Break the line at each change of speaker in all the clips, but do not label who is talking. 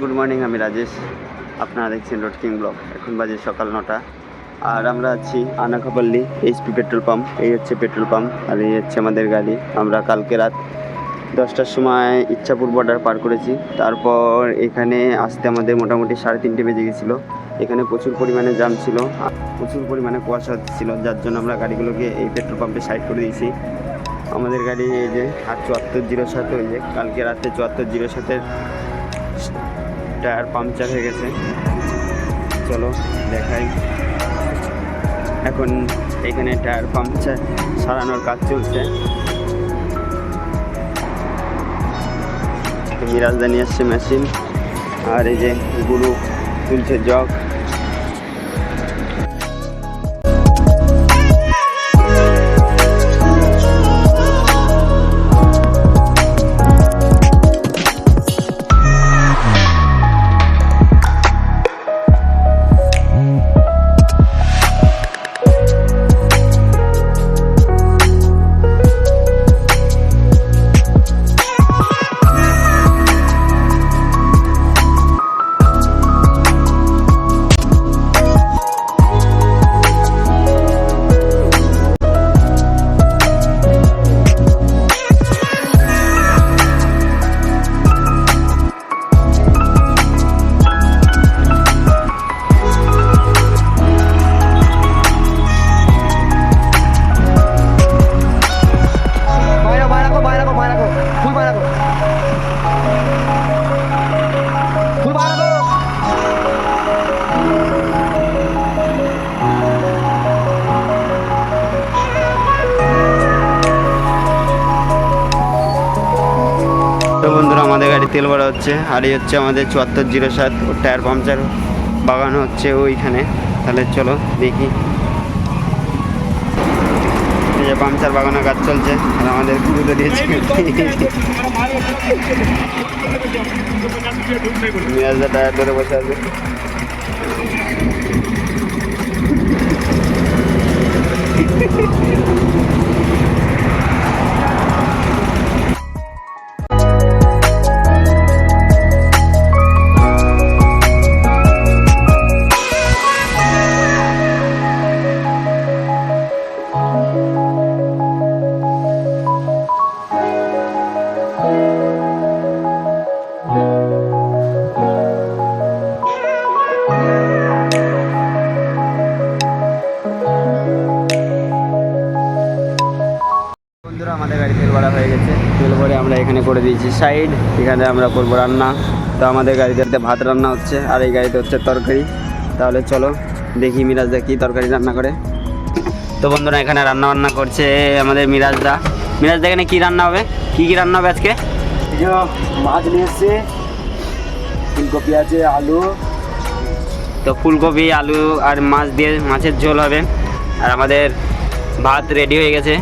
Good morning, আমি রাজেশ। আপনারা দেখছেন রোড কিং ব্লগ। এখন বাজে সকাল 9টা আর আমরা আছি আনাকাপল্লী এইচপি পেট্রোল পাম্প। এই হচ্ছে পেট্রোল পাম্প আর এই হচ্ছে আমাদের গাড়ি। আমরা কালকে রাত 10টার সময় ইচ্ছাপুর বর্ডার পার করেছি। তারপর এখানে আসতে আমাদের মোটামুটি 3:30 বেজে গেছিলো। এখানে প্রচুর পরিমাণে জ্যাম ছিল, প্রচুর পরিমাণে কুয়াশা হচ্ছিল, যার জন্য আমরা গাড়িগুলোকে এই পেট্রোল পাম্পে সাইড করে দিয়েছি। আমাদের গাড়ি এই যে 7407 হয়ে যে কালকে রাতে 7407-এর টায়ার পাংচার হয়ে গেছে। চলো দেখাই। এখন এখানে টায়ার পাংচার সারানোর কাজ চলছে। মিরাজদা নিয়ে আসছে মেশিন আর এই যে গুরু তুলছে জগ। তো বন্ধুরা, আমাদের গাড়ি তেল ভরা হচ্ছে আর এই হচ্ছে আমাদের 7407 ও টায়ার পাংচার বাগানো হচ্ছে ওইখানে। তাহলে চলো দেখি। এই যে পাংচার বাগানোর কাজ চলছে আর আমাদের গুরু দিয়েছে। মিরাজদা টায়ার ধরে বসে আছে। আমাদের গাড়ি তেল ভরা হয়ে গেছে। তেল ভরে আমরা এখানে করে দিয়েছি সাইড। এখানে আমরা করবো রান্না। তো আমাদের গাড়িতে ভাত রান্না হচ্ছে আর এই গাড়িতে হচ্ছে তরকারি। তাহলে চলো দেখি মিরাজদা কি তরকারি রান্না করে। তো বন্ধুরা, এখানে রান্না বান্না করছে আমাদের মিরাজদা। মিরাজদা এখানে কী রান্না হবে, কী কী রান্না হবে আজকে?
মাছ নিয়ে এসছে, ফুলকপি আছে, আলু।
তো ফুলকপি, আলু আর মাছ দিয়ে মাছের ঝোল হবে। আর আমাদের ভাত রেডি হয়ে গেছে।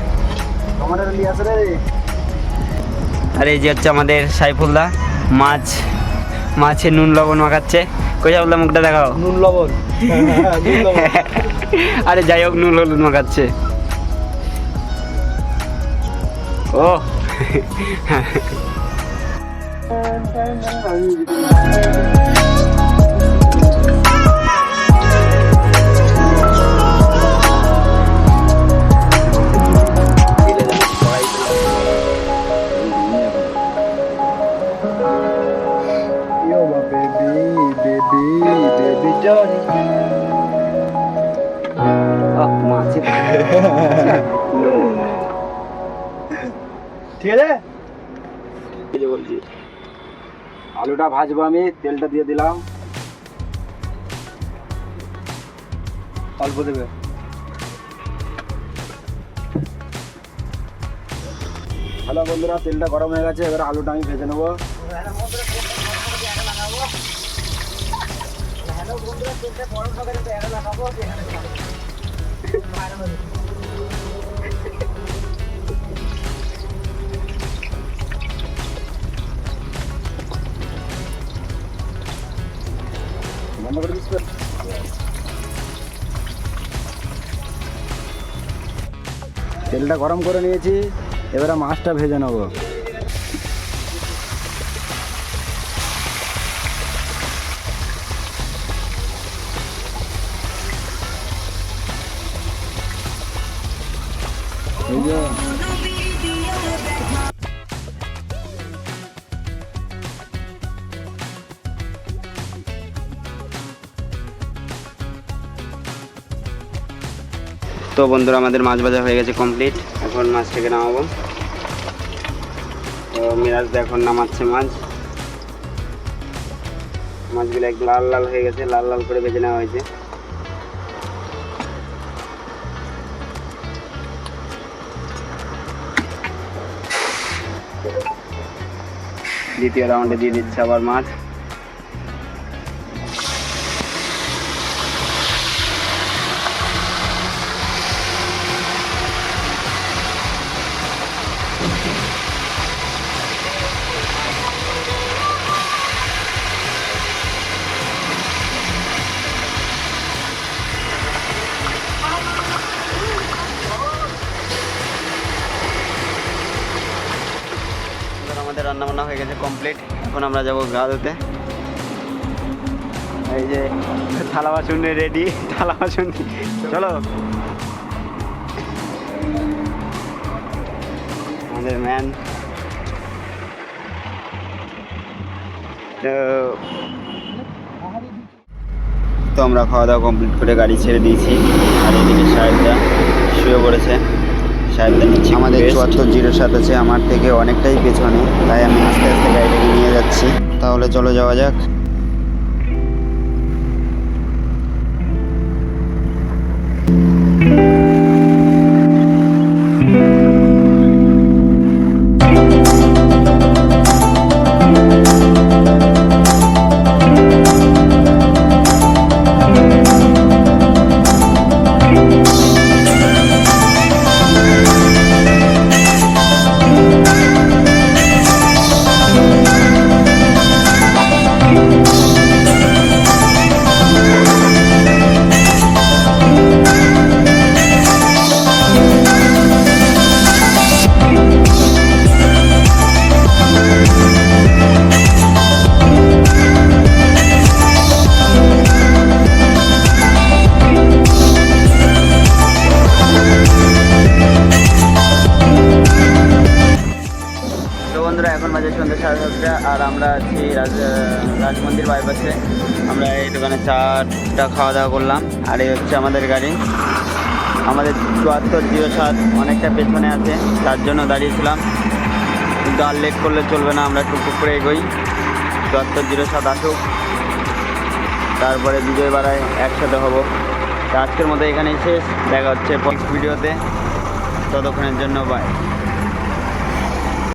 আর এই যে হচ্ছে আমাদের সাইফুলদা মাছে নুন লবণ মাখাচ্ছে। কই সাইফুলদা, মুখটা দেখাও।
নুন লবণ।
আরে যাই হোক, নুন হলুদ মাখাচ্ছে। ও
ঠিক আছে, বলছি আলুটা ভাজবো। আমি তেলটা দিয়ে দিলাম, অল্প দেবে। হ্যালো বন্ধুরা, তেলটা গরম হয়ে গেছে। এবার আলুটা আমি ভেজে নেবো। তেলটা গরম করে নিয়েছি, এবারে মাছটা ভেজে নেব।
তো বন্ধুরা আমাদের মাছ ভাজা হয়ে গেছে কমপ্লিট, এখন মাছটাকে নামাবো। তো মিরাজ দা এখন নামাচ্ছে মাছগুলো একদম লাল লাল হয়ে গেছে, লাল লাল করে ভেজে নেওয়া হয়েছে। দ্বিতীয় রাউন্ডে দিয়ে দিচ্ছে আবার মাছ। আমাদের রান্না বান্না হয়ে গেছে কমপ্লিট, এখন আমরা যাবো গা ধুতে। এই যে থালা বাসন রেডি, থালা বাসন চলো। আমাদের ম্যান তো আমরা খাওয়া দাওয়া কমপ্লিট করে গাড়ি ছেড়ে দিয়েছি। আর এদিকে সাহেবদা শুয়ে পড়েছে। সাহেবদা নিচ্ছে আমাদের 7407 আছে আমার থেকে অনেকটাই পেছনে, তাই আমি আস্তে আস্তে গাড়িটাকে নিয়ে যাচ্ছি। তাহলে চলো যাওয়া যাক। এখন বাজে সন্ধ্যে 7:30 আর আমরা আছি রাজমন্দির বাইপাসে। আমরা এই দোকানে চাটা খাওয়া দাওয়া করলাম। আর এই হচ্ছে আমাদের গাড়ি, আমাদের 7407 অনেকটা পেছনে আছে, তার জন্য দাঁড়িয়েছিলাম। কিন্তু আর লেট করলে চলবে না, আমরা টুকটুক করে এগোই। 7407 আসুক, তারপরে বিজয় বাড়ায় একসাথে হব। তো আজকের মতো এখানেই শেষ, দেখা হচ্ছে নেক্সট ভিডিওতে। ততক্ষণের জন্য বাই।